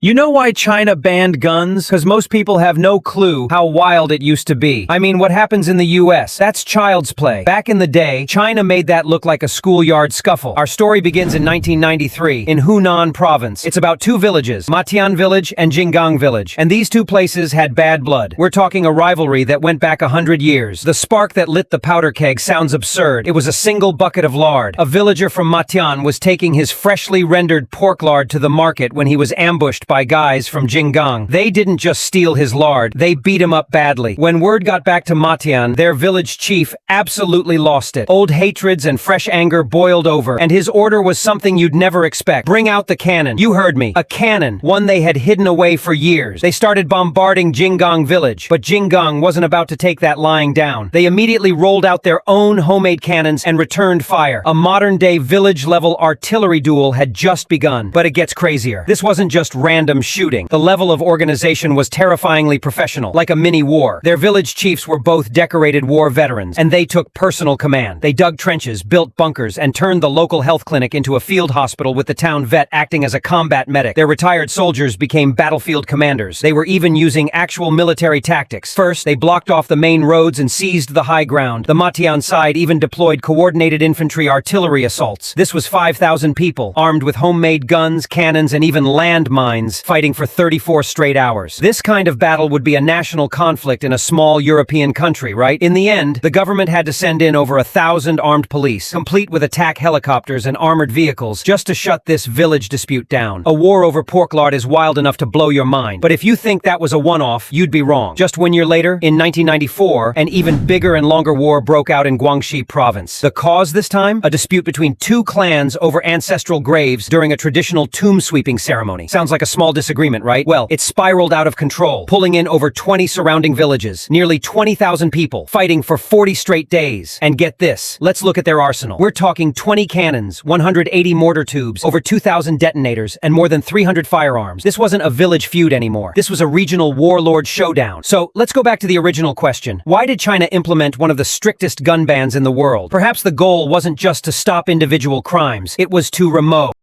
You know why China banned guns? Because most people have no clue how wild it used to be. I mean, what happens in the US? That's child's play. Back in the day, China made that look like a schoolyard scuffle. Our story begins in 1993 in Hunan province. It's about two villages, Matian village and Jinggang village. And these two places had bad blood. We're talking a rivalry that went back 100 years. The spark that lit the powder keg sounds absurd. It was a single bucket of lard. A villager from Matian was taking his freshly rendered pork lard to the market when he was ambushed by guys from Jinggang. They didn't just steal his lard, they beat him up badly. When word got back to Matian, their village chief absolutely lost it. Old hatreds and fresh anger boiled over, and his order was something you'd never expect. Bring out the cannon. You heard me. A cannon. One they had hidden away for years. They started bombarding Jinggang village, but Jinggang wasn't about to take that lying down. They immediately rolled out their own homemade cannons and returned fire. A modern-day village-level artillery duel had just begun. But it gets crazier. This wasn't just random shooting. The level of organization was terrifyingly professional, like a mini-war. Their village chiefs were both decorated war veterans, and they took personal command. They dug trenches, built bunkers, and turned the local health clinic into a field hospital with the town vet acting as a combat medic. Their retired soldiers became battlefield commanders. They were even using actual military tactics. First, they blocked off the main roads and seized the high ground. The Matian side even deployed coordinated infantry artillery assaults. This was 5,000 people, armed with homemade guns, cannons, and even landmines, fighting for 34 straight hours. This kind of battle would be a national conflict in a small European country, right? In the end, the government had to send in over 1,000 armed police, complete with attack helicopters and armored vehicles, just to shut this village dispute down. A war over pork lard is wild enough to blow your mind, but if you think that was a one-off, you'd be wrong. Just 1 year later, in 1994, an even bigger and longer war broke out in Guangxi province. The cause this time? A dispute between two clans over ancestral graves during a traditional tomb sweeping ceremony. Sounds like a small disagreement, right? Well, it spiraled out of control, pulling in over 20 surrounding villages, nearly 20,000 people, fighting for 40 straight days. And get this, let's look at their arsenal. We're talking 20 cannons, 180 mortar tubes, over 2,000 detonators, and more than 300 firearms. This wasn't a village feud anymore. This was a regional warlord showdown. So, let's go back to the original question. Why did China implement one of the strictest gun bans in the world? Perhaps the goal wasn't just to stop individual crimes, it was to remove